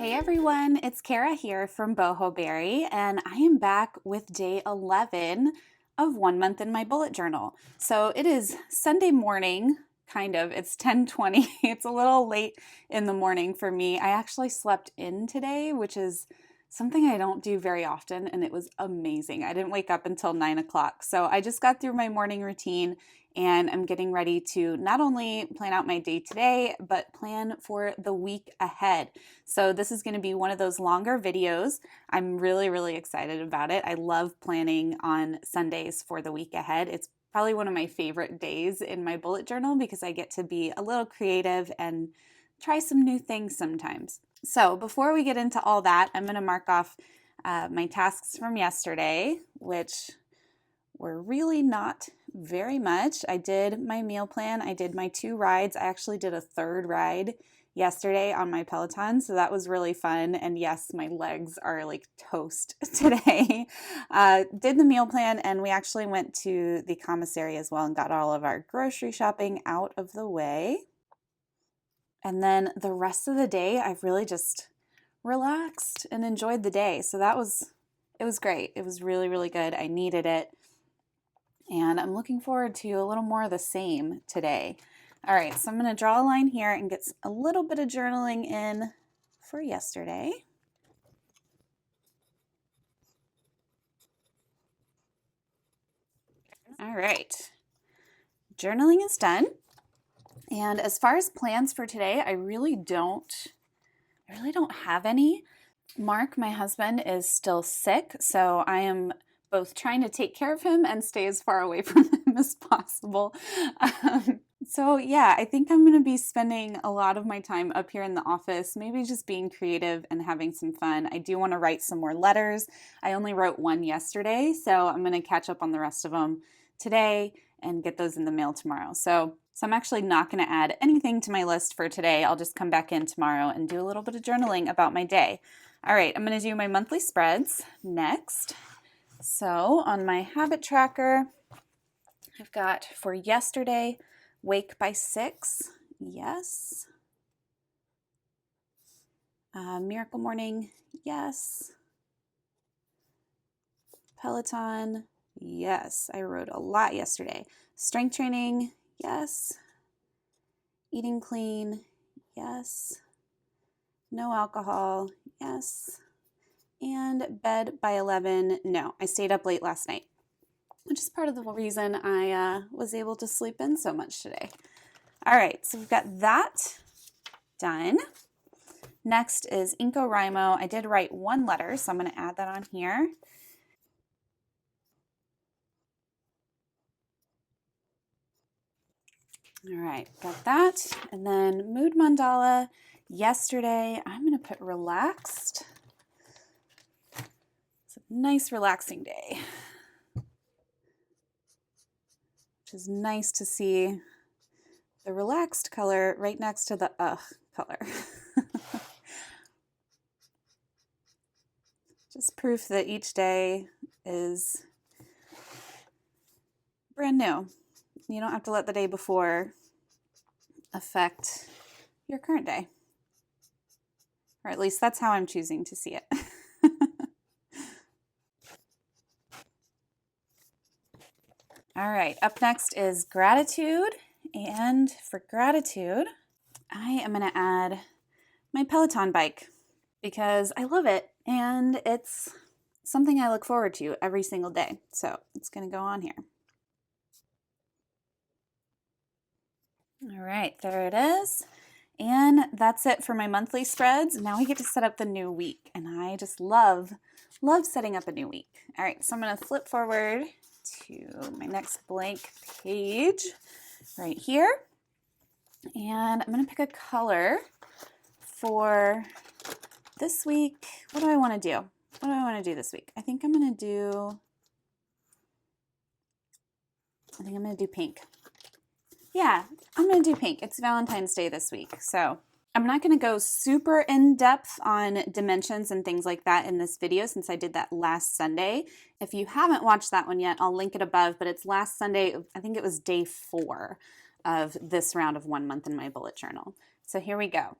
Hey everyone, it's Kara here from Boho, and I am back with day 11 of 1 month in my bullet journal. So it is Sunday morning, kind of. It's 10:20. It's a little late in the morning for me. I actually slept in today, which is something I don't do very often, and it was amazing. I didn't wake up until 9 o'clock. So I just got through my morning routine and I'm getting ready to not only plan out my day today, but plan for the week ahead. So this is going to be one of those longer videos. I'm really excited about it. I love planning on Sundays for the week ahead. It's probably one of my favorite days in my bullet journal because I get to be a little creative and try some new things sometimes. So before we get into all that, I'm going to mark off my tasks from yesterday, which were really not very much. I did my meal plan. I did my 2 rides. I actually did a 3rd ride yesterday on my Peloton, so that was really fun. And yes, my legs are like toast today. Did the meal plan, and we actually went to the commissary as well and got all of our grocery shopping out of the way. And then the rest of the day, I've really just relaxed and enjoyed the day. So it was great. It was really good. I needed it. And I'm looking forward to a little more of the same today. All right, so I'm going to draw a line here and get a little bit of journaling in for yesterday. All right, journaling is done. And as far as plans for today, I really don't have any. Mark, my husband, is still sick, so I am both trying to take care of him and stay as far away from him as possible. So yeah, I think I'm going to be spending a lot of my time up here in the office, maybe just being creative and having some fun. I do want to write some more letters. I only wrote 1 yesterday, so I'm going to catch up on the rest of them today and get those in the mail tomorrow. So I'm actually not going to add anything to my list for today. I'll just come back in tomorrow and do a little bit of journaling about my day. All right, I'm going to do my monthly spreads next. So on my habit tracker, I've got for yesterday, wake by 6, yes. Miracle morning, yes. Peloton, yes. I rode a lot yesterday. Strength training, yes. Eating clean, yes. No alcohol, yes. And bed by 11, no. I stayed up late last night, which is part of the reason I was able to sleep in so much today. All right, so we've got that done. Next is NaCoWriMo. I did write 1 letter, so I'm going to add that on here. All right, got that. And then mood mandala. Yesterday, I'm going to put relaxed. It's a nice relaxing day, which is nice to see the relaxed color right next to the color. Just proof that each day is brand new. You don't have to let the day before affect your current day. Or at least that's how I'm choosing to see it. All right, up next is gratitude. And for gratitude, I am going to add my Peloton bike because I love it and it's something I look forward to every single day. So it's going to go on here. All right, there it is. And that's it for my monthly spreads. Now we get to set up the new week, and I just love setting up a new week. All right, so I'm going to flip forward to my next blank page right here. And I'm going to pick a color for this week. What do I want to do? What do I want to do this week? I think I'm going to do pink. Yeah, I'm going to do pink. It's Valentine's Day this week, so I'm not going to go super in depth on dimensions and things like that in this video since I did that last Sunday. If you haven't watched that one yet, I'll link it above, but it's last Sunday. I think it was day 4 of this round of 1 month in my bullet journal. So here we go.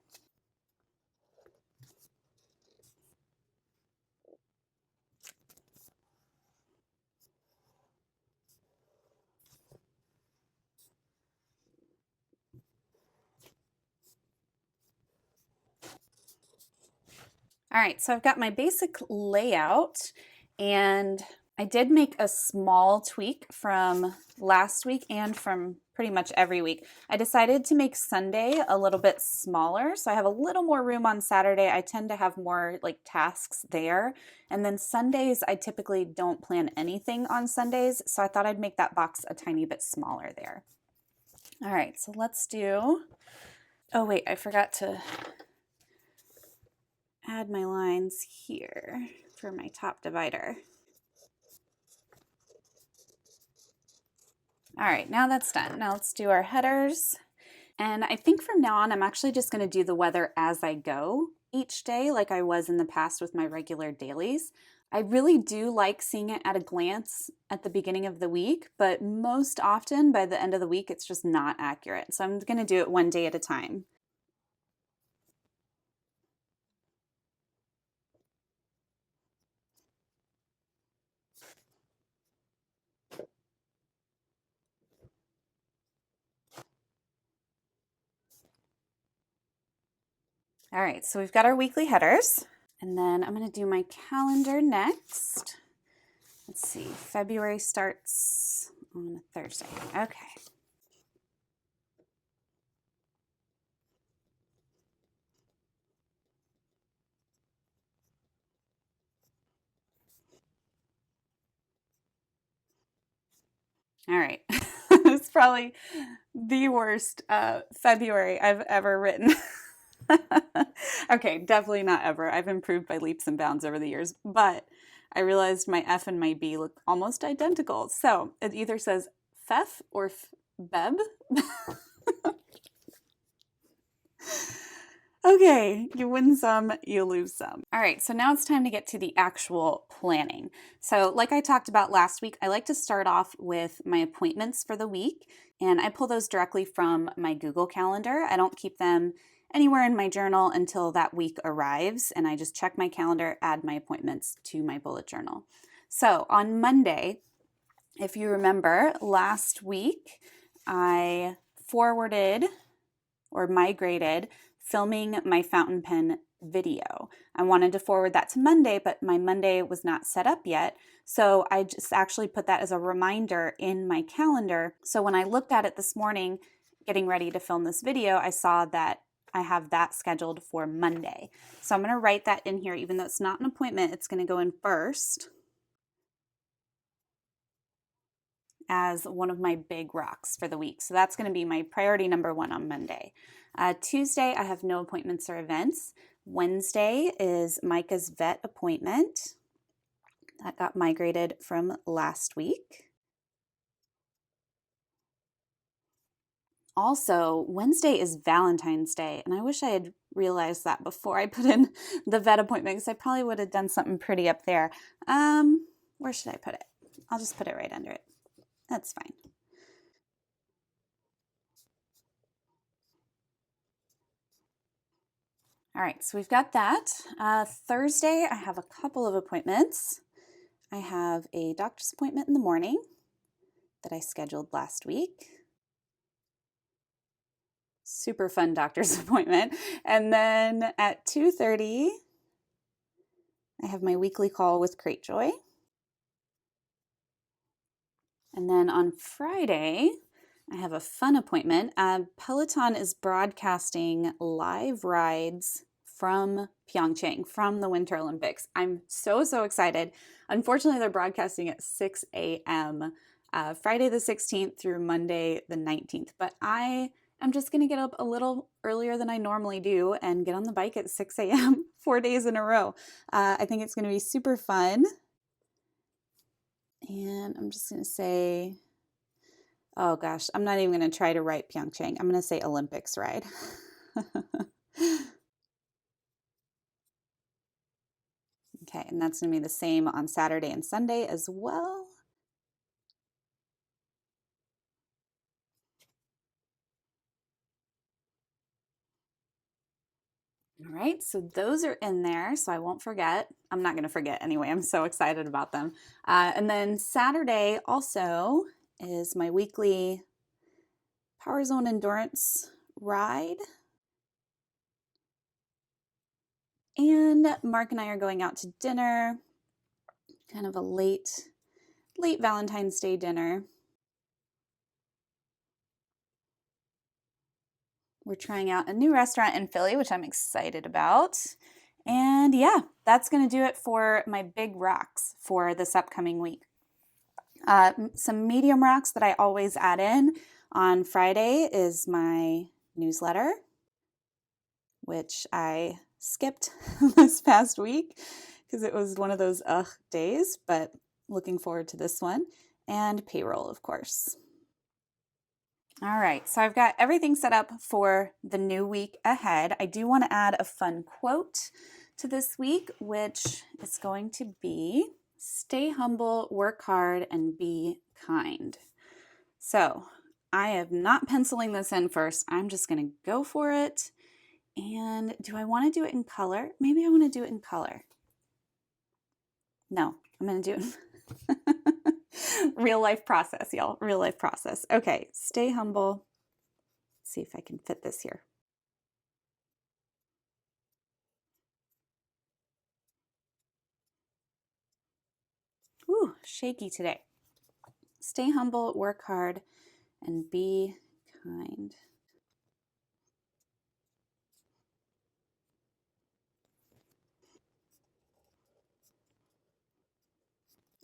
All right, so I've got my basic layout, and I did make a small tweak from last week and from pretty much every week. I decided to make Sunday a little bit smaller, so I have a little more room on Saturday. I tend to have more like tasks there. And then Sundays, I typically don't plan anything on Sundays, so I thought I'd make that box a tiny bit smaller there. All right, so let's do, oh wait, I forgot to add my lines here for my top divider. All right, now that's done. Now let's do our headers. And I think from now on, I'm actually just going to do the weather as I go each day, like I was in the past with my regular dailies. I really do like seeing it at a glance at the beginning of the week, but most often by the end of the week, it's just not accurate. So I'm going to do it one day at a time. All right, so we've got our weekly headers, and then I'm going to do my calendar next. Let's see, February starts on a Thursday. Okay. All right. It's probably the worst February I've ever written. Okay, definitely not ever. I've improved by leaps and bounds over the years, but I realized my F and my B look almost identical. So it either says Fef or Beb. Okay, you win some, you lose some. All right, so now it's time to get to the actual planning. So like I talked about last week, I like to start off with my appointments for the week, and I pull those directly from my Google Calendar. I don't keep them anywhere in my journal until that week arrives, and I just check my calendar, add my appointments to my bullet journal. So on Monday, if you remember, last week I forwarded or migrated filming my fountain pen video. I wanted to forward that to Monday, but my Monday was not set up yet. So I just actually put that as a reminder in my calendar. So when I looked at it this morning, getting ready to film this video, I saw that I have that scheduled for Monday. So I'm going to write that in here, even though it's not an appointment, it's going to go in first as one of my big rocks for the week. So that's going to be my priority number one on Monday. Tuesday, I have no appointments or events. Wednesday is Micah's vet appointment. That got migrated from last week. Also, Wednesday is Valentine's Day, and I wish I had realized that before I put in the vet appointment, because I probably would have done something pretty up there. Where should I put it? I'll just put it right under it. That's fine. All right, so we've got that. Thursday, I have a couple of appointments. I have a doctor's appointment in the morning that I scheduled last week. Super fun doctor's appointment. And then at 2:30, I have my weekly call with Cratejoy. And then on Friday, I have a fun appointment. Peloton is broadcasting live rides from Pyeongchang, from the Winter Olympics. I'm so excited. Unfortunately, they're broadcasting at 6 a.m. Friday the 16th through Monday the 19th. But I am just going to get up a little earlier than I normally do and get on the bike at 6 a.m. 4 days in a row. I think it's going to be super fun. And I'm just going to say, oh gosh, I'm not even going to try to write Pyeongchang. I'm going to say Olympics ride. Okay, and that's going to be the same on Saturday and Sunday as well. All right, so those are in there, so I won't forget. I'm not going to forget anyway. I'm so excited about them. And then Saturday also is my weekly Power Zone Endurance ride. And Mark and I are going out to dinner, kind of a late Valentine's Day dinner. We're trying out a new restaurant in Philly, which I'm excited about. And yeah, that's going to do it for my big rocks for this upcoming week. Some medium rocks that I always add in on Friday is my newsletter, which I skipped this past week because it was one of those days, but looking forward to this one. And payroll, of course. All right, so I've got everything set up for the new week ahead. I do want to add a fun quote to this week, which is going to be, stay humble, work hard, and be kind. So I am not penciling this in first. I'm just going to go for it. And do I want to do it in color? Maybe I want to do it in color. No, I'm going to do it. Real life process, y'all. Real life process. Okay, stay humble. Let's see if I can fit this here. Ooh, shaky today. Stay humble, work hard, and be kind.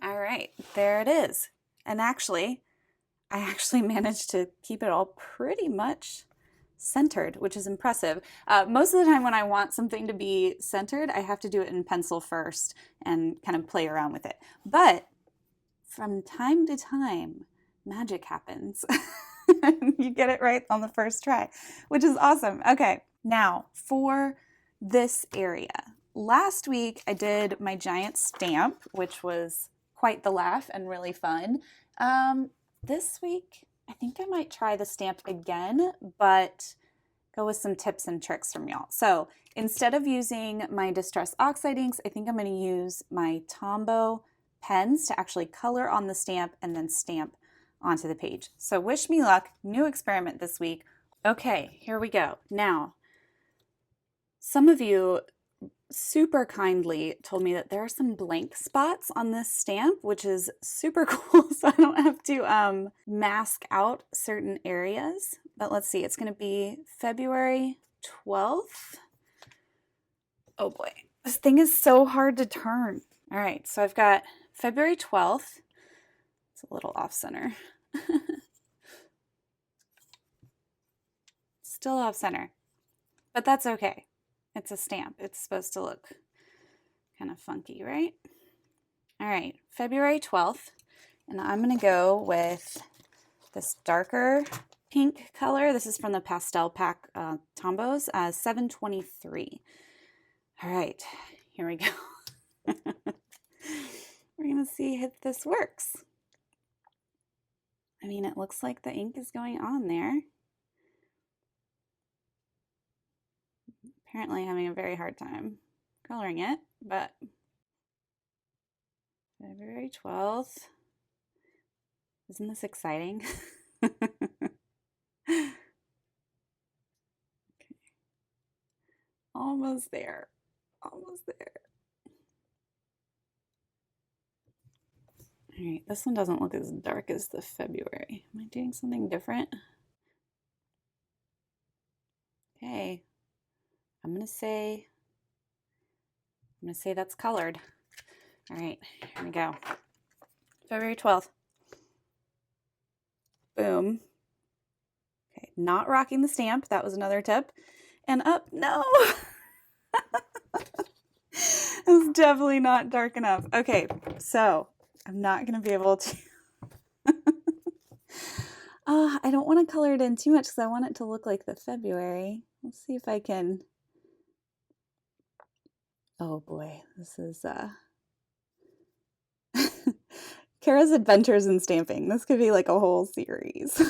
All right, there it is. And actually, I managed to keep it all pretty much centered, which is impressive. Most of the time when I want something to be centered, I have to do it in pencil first and kind of play around with it. But from time to time, magic happens. You get it right on the first try, which is awesome. Okay, now for this area. Last week I did my giant stamp, which was quite the laugh and really fun. This week, I think I might try the stamp again, but go with some tips and tricks from y'all. So instead of using my Distress Oxide inks, I think I'm going to use my Tombow pens to actually color on the stamp and then stamp onto the page. So wish me luck, new experiment this week. Okay, here we go. Now, some of you super kindly told me that there are some blank spots on this stamp, which is super cool, so I don't have to mask out certain areas. But let's see, it's going to be February 12th. Oh boy, this thing is so hard to turn. All right, so I've got February 12th. It's a little off center. Still off center, but that's okay. It's a stamp. It's supposed to look kind of funky, right? All right, February 12th, and I'm going to go with this darker pink color. This is from the Pastel Pack Tombows, 723. All right, here we go. We're going to see if this works. I mean, it looks like the ink is going on there. Apparently having a very hard time coloring it, but February 12th. Isn't this exciting? Okay. Almost there. Almost there. All right, this one doesn't look as dark as the February. Am I doing something different? Okay. I'm gonna say that's colored. All right, here we go. February 12th. Boom. Okay, not rocking the stamp. That was another tip. And up, no. It was definitely not dark enough. Okay, so I'm not gonna be able to. I don't want to color it in too much because I want it to look like the February. Let's see if I can. Oh boy, this is Kara's Adventures in Stamping. This could be like a whole series.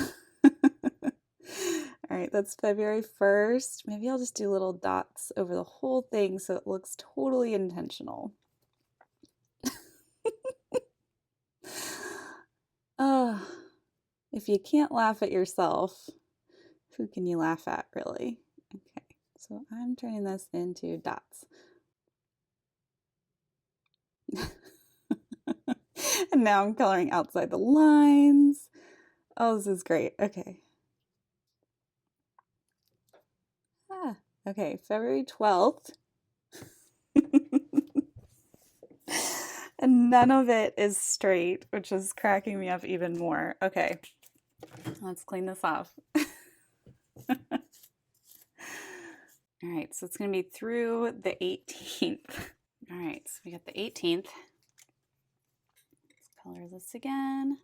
All right, that's February 1st. Maybe I'll just do little dots over the whole thing so it looks totally intentional. If you can't laugh at yourself, who can you laugh at, really? Okay, so I'm turning this into dots. And now I'm coloring outside the lines. Oh, this is great. Okay. Okay, February 12th. And none of it is straight, which is cracking me up even more. Okay, let's clean this off. All right, so it's going to be through the 18th. All right, so we got the 18th. Let's color this again.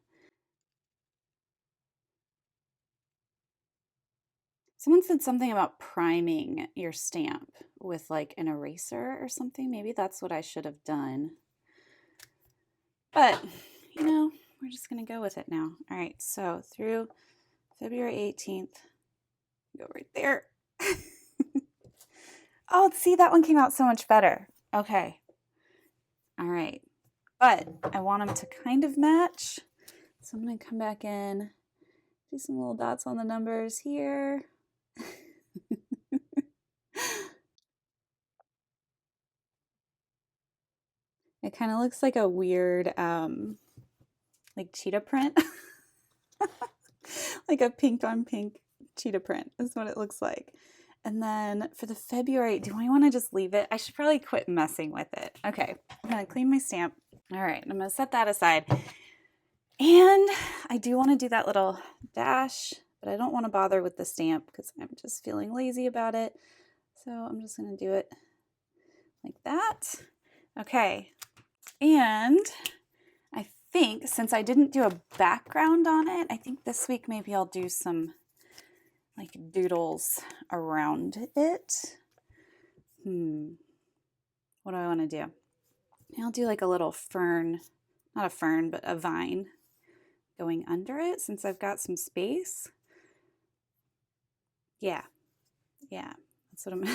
Someone said something about priming your stamp with like an eraser or something. Maybe that's what I should have done. But, you know, we're just going to go with it now. All right, so through February 18th, go right there. Oh, see, that one came out so much better. Okay. All right. But I want them to kind of match. So I'm going to come back in, do some little dots on the numbers here. It kind of looks like a weird, like cheetah print. Like a pink on pink cheetah print is what it looks like. And then for the February, do I want to just leave it? I should probably quit messing with it. Okay, I'm going to clean my stamp. All right, I'm going to set that aside. And I do want to do that little dash, but I don't want to bother with the stamp because I'm just feeling lazy about it. So I'm just going to do it like that. Okay, and I think since I didn't do a background on it, I think this week maybe I'll do some like doodles around it. What do I want to do? I'll do like a little fern, not a fern, but a vine going under it since I've got some space. Yeah, that's what I'm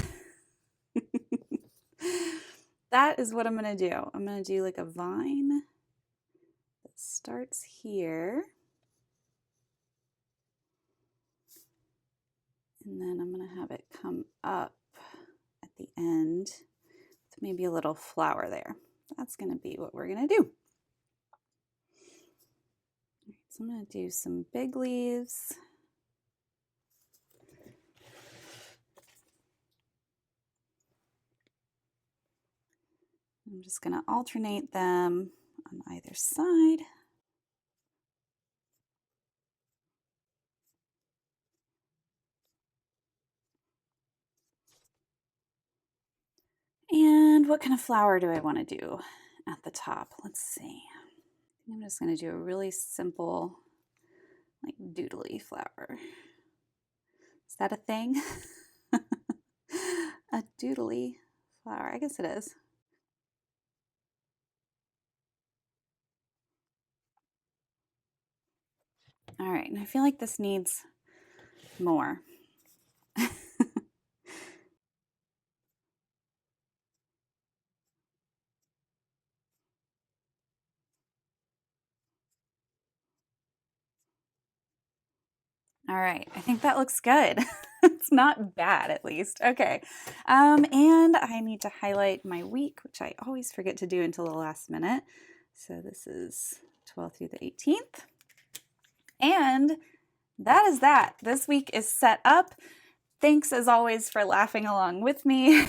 that is what I'm gonna do. I'm gonna do like a vine that starts here. And then I'm going to have it come up at the end with maybe a little flower there. That's going to be what we're going to do. Right, so I'm going to do some big leaves. I'm just going to alternate them on either side. And what kind of flower do I want to do at the top? Let's see. I'm just going to do a really simple, like doodly flower. Is that a thing? A doodly flower. I guess it is. All right, and I feel like this needs more. All right, I think that looks good. It's not bad, at least. Okay, and I need to highlight my week, which I always forget to do until the last minute. So this is 12th through the 18th. And that is that. This week is set up. Thanks, as always, for laughing along with me.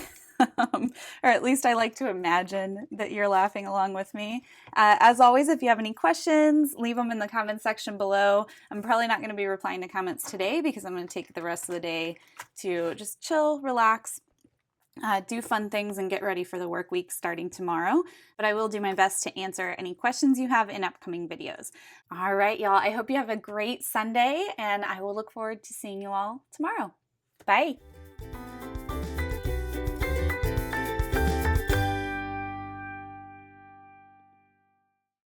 Or at least I like to imagine that you're laughing along with me. As always, if you have any questions, leave them in the comment section below. I'm probably not going to be replying to comments today because I'm going to take the rest of the day to just chill, relax, do fun things, and get ready for the work week starting tomorrow. But I will do my best to answer any questions you have in upcoming videos. All right, y'all. I hope you have a great Sunday, and I will look forward to seeing you all tomorrow. Bye.